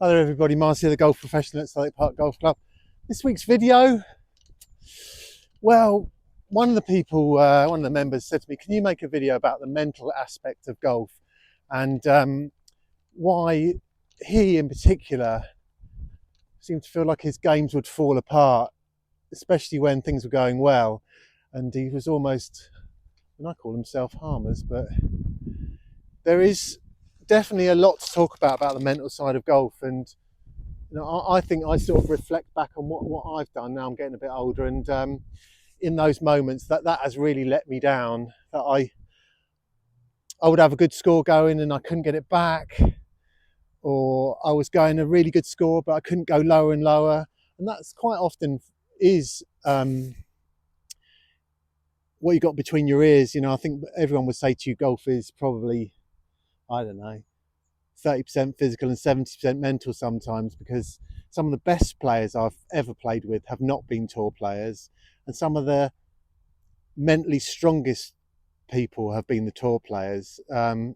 Hello everybody, Mars here, the golf professional at Select Park Golf Club. This week's video, well, one of the members said to me, can you make a video about the mental aspect of golf and why he in particular seemed to feel like his games would fall apart, especially when things were going well. And he was almost, and I call them self-harmers, but there is definitely a lot to talk about the mental side of golf. And I think I sort of reflect back on what I've done. Now I'm getting a bit older, and in those moments that has really let me down. That I would have a good score going and I couldn't get it back, or I was going a really good score but I couldn't go lower and lower, and that's quite often is what you got between your ears. I think everyone would say to you, golf is probably, I don't know, 30% physical and 70% mental sometimes, because some of the best players I've ever played with have not been tour players, and some of the mentally strongest people have been the tour players. I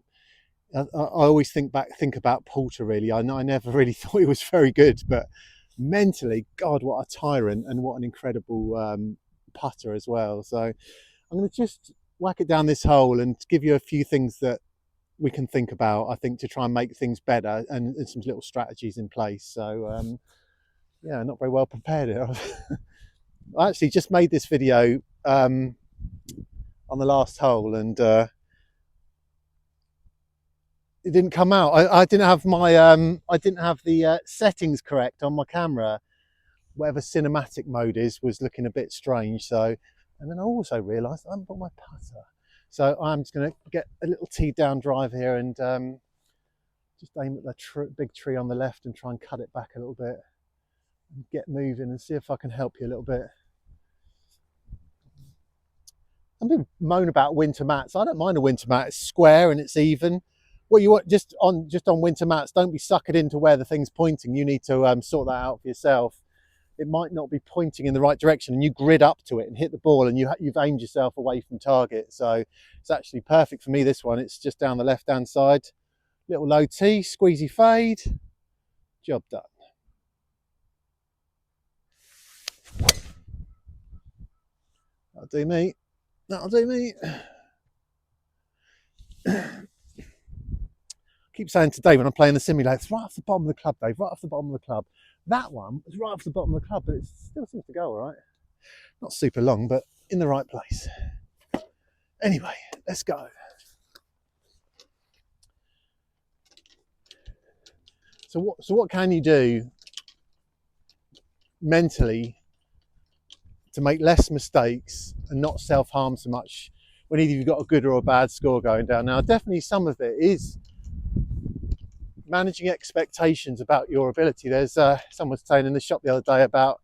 always think about Poulter, really. I never really thought he was very good, but mentally, God, what a tyrant, and what an incredible putter as well. So I'm going to just whack it down this hole and give you a few things that we can think about, I think, to try and make things better, and some little strategies in place. So yeah, not very well prepared. I actually just made this video on the last hole, and it didn't come out. I didn't have my I didn't have the settings correct on my camera. Whatever cinematic mode was looking a bit strange. So, and then I also realised I haven't got my putter. So I'm just going to get a little tee down drive here and just aim at the big tree on the left and try and cut it back a little bit and get moving and see if I can help you a little bit. Some people moan about winter mats. I don't mind a winter mat. It's square and it's even. What you want just on winter mats, don't be suckered into where the thing's pointing. You need to sort that out for yourself. It might not be pointing in the right direction, and you grid up to it and hit the ball, and you've aimed yourself away from target. So it's actually perfect for me, this one. It's just down the left hand side, little low tee, squeezy fade, job done. That'll do me. I keep saying today when I'm playing the simulator, it's right off the bottom of the club, Dave, right off the bottom of the club. That one is right off the bottom of the club, but it still seems to go all right. Not super long, but in the right place. Anyway, let's go. So what can you do mentally to make less mistakes and not self-harm so much when either you've got a good or a bad score going down? Now, definitely some of it is managing expectations about your ability. There's someone was saying in the shop the other day about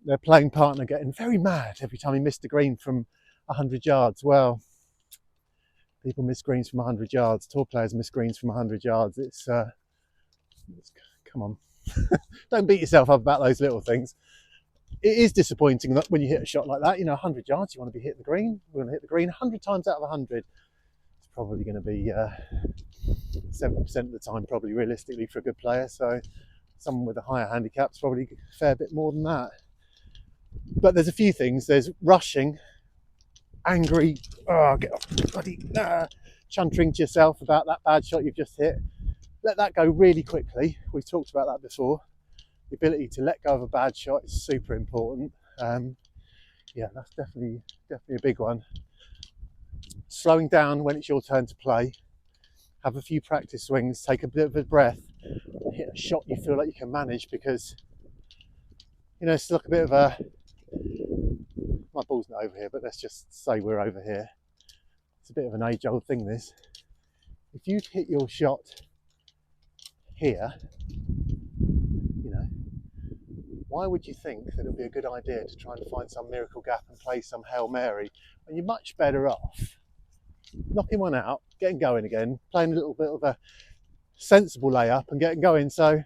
their playing partner getting very mad every time he missed a green from 100 yards. Well, people miss greens from 100 yards. Tour players miss greens from 100 yards. It's come on. Don't beat yourself up about those little things. It is disappointing that when you hit a shot like that, 100 yards, you want to be hitting the green. We're going to hit the green 100 times out of 100. It's probably going to be 70% of the time, probably realistically, for a good player. So someone with a higher handicap's probably a fair bit more than that. But there's a few things. There's rushing, angry, get off, bloody, chuntering to yourself about that bad shot you've just hit. Let that go really quickly. We've talked about that before. The ability to let go of a bad shot is super important. Yeah, that's definitely a big one. Slowing down when it's your turn to play. Have a few practice swings, take a bit of a breath, and hit a shot you feel like you can manage, because it's like a bit of a, my ball's not over here, but let's just say we're over here. It's a bit of an age-old thing, this. If you'd hit your shot here, why would you think that it would be a good idea to try and find some miracle gap and play some Hail Mary when you're much better off knocking one out, getting going again, playing a little bit of a sensible layup and getting going? So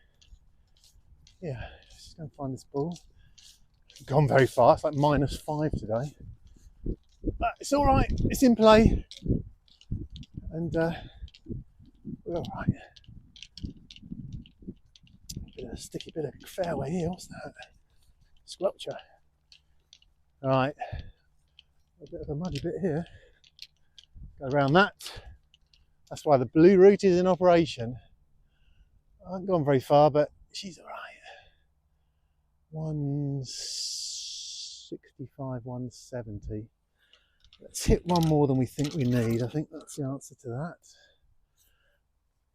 yeah, just go and find this ball. Gone very far. It's like -5 today, but it's all right. It's in play, and we're all right. a sticky bit of fairway here. What's that? Squelcher. Right, a bit of a muddy bit here. Go around that. That's why the blue route is in operation. I haven't gone very far, but she's all right. 165, 170. Let's hit one more than we think we need. I think that's the answer to that.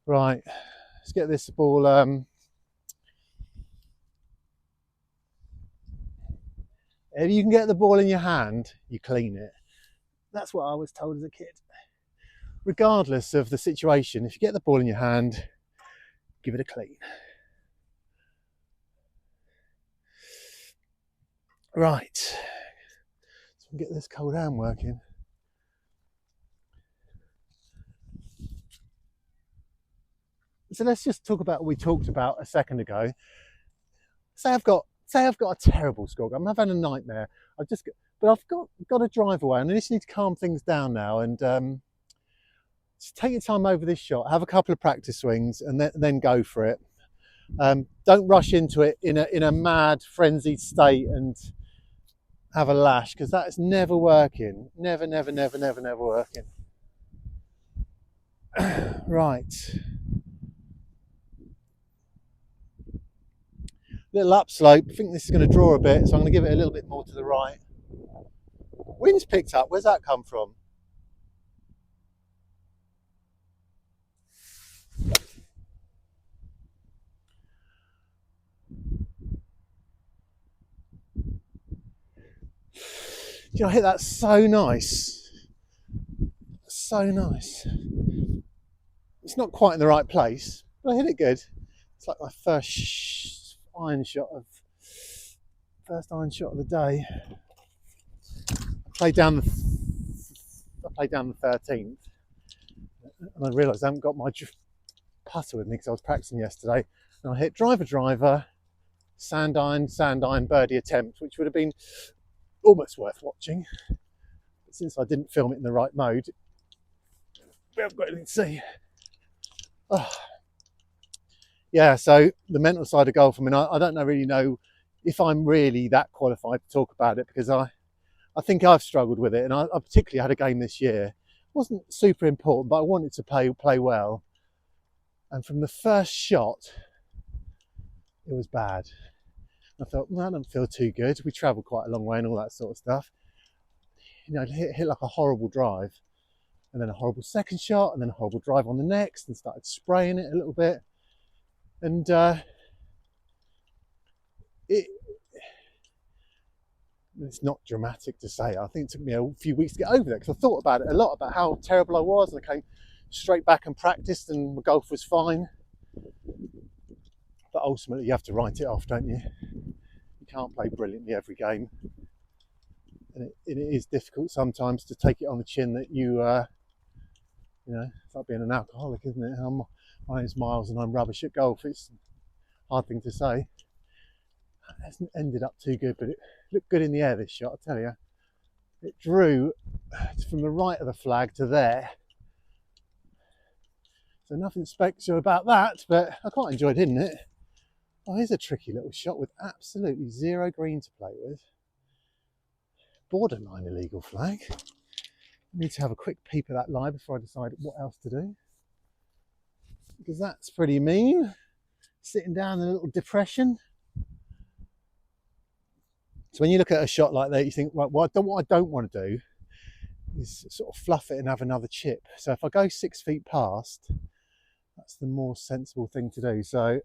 Right, let's get this ball. If you can get the ball in your hand, you clean it. That's what I was told as a kid. Regardless of the situation, if you get the ball in your hand, give it a clean. Right, so we can get this cold hand working. So let's just talk about what we talked about a second ago. Say I've got a terrible score. I'm having a nightmare. But I've got a drive away, and I just need to calm things down now and just take your time over this shot. Have a couple of practice swings, and then go for it. Don't rush into it in a mad, frenzied state and have a lash, because that is never working. Never working. Right. Little upslope. I think this is going to draw a bit, so I'm going to give it a little bit more to the right. Wind's picked up. Where's that come from? You know, I hit that so nice. So nice. It's not quite in the right place, but I hit it good. It's like my first iron shot of the day. I played down the 13th, and I realised I haven't got my putter with me because I was practicing yesterday. And I hit driver, sand iron, birdie attempt, which would have been almost worth watching. But since I didn't film it in the right mode, we haven't got anything to see. Oh. Yeah, so the mental side of golf, I mean, I don't really know if I'm really that qualified to talk about it, because I think I've struggled with it, and I particularly had a game this year. It wasn't super important, but I wanted to play well. And from the first shot, it was bad. I thought, well, I don't feel too good. We travelled quite a long way and all that sort of stuff. You know, hit like a horrible drive, and then a horrible second shot, and then a horrible drive on the next, and started spraying it a little bit. And it's not dramatic to say. I think it took me a few weeks to get over that, because I thought about it a lot, about how terrible I was, and I came straight back and practiced, and my golf was fine. But ultimately, you have to write it off, don't you? You can't play brilliantly every game, and it is difficult sometimes to take it on the chin that you know, it's like being an alcoholic, isn't it? My name's Miles, and I'm rubbish at golf. It's a hard thing to say. It hasn't ended up too good, but it looked good in the air, this shot, I tell you. It drew from the right of the flag to there. So nothing special about that, but I quite enjoyed hitting it. Oh, here's a tricky little shot with absolutely zero green to play with. Borderline illegal flag. I need to have a quick peep at that lie before I decide what else to do, because that's pretty mean. Sitting down in a little depression. So when you look at a shot like that, you think, right, what I don't want to do is sort of fluff it and have another chip. So if I go 6 feet past, that's the more sensible thing to do. So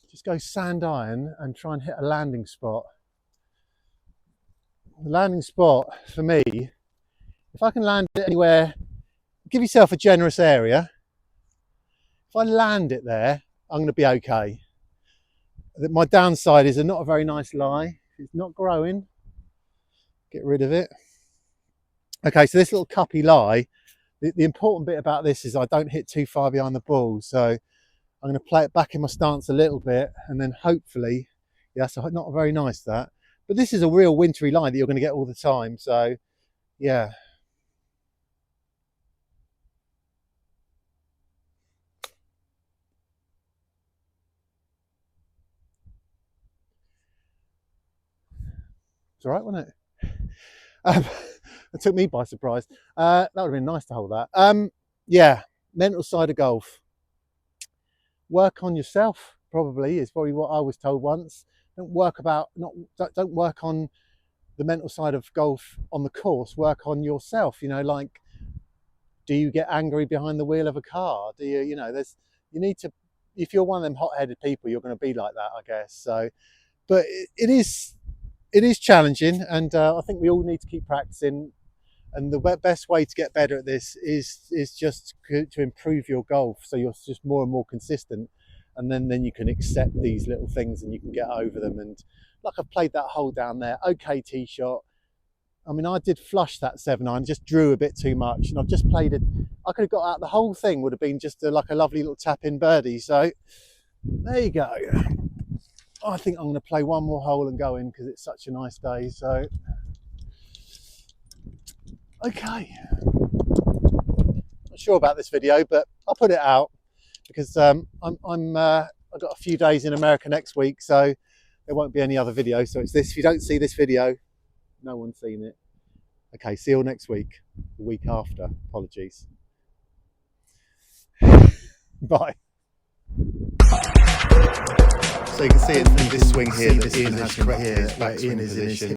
just go sand iron and try and hit a landing spot. The landing spot for me, if I can land it anywhere, give yourself a generous area. If I land it there, I'm going to be okay. My downside is not a very nice lie. It's not growing. Get rid of it. Okay, so this little cuppy lie, the important bit about this is I don't hit too far behind the ball. So I'm going to play it back in my stance a little bit, and then hopefully, yeah, that's not very nice, that. But this is a real wintry lie that you're going to get all the time. So, yeah. It's all right, wasn't it? It took me by surprise. That would have been nice to hold that. Yeah, mental side of golf. Work on yourself, probably, is probably what I was told once. Don't work on the mental side of golf on the course. Work on yourself. You know, like, do you get angry behind the wheel of a car? Do you, you know, you need to, if you're one of them hot-headed people, you're going to be like that, I guess. So, but it is challenging, and I think we all need to keep practicing. And the best way to get better at this is just to improve your golf, so you're just more and more consistent, and then you can accept these little things and you can get over them. And like, I've played that hole down there, okay tee shot. I mean, I did flush that 7-iron, just drew a bit too much, and I've just played it. I could have got out, the whole thing would have been just like a lovely little tap-in birdie. So there you go. I think I'm going to play one more hole and go in because it's such a nice day. So, okay. Not sure about this video, but I'll put it out because I've got a few days in America next week, so there won't be any other video. So it's this. If you don't see this video, no one's seen it. Okay, see you all next week, the week after. Apologies. Bye. So you can see it from this swing here that Ian has corrected his backswing position.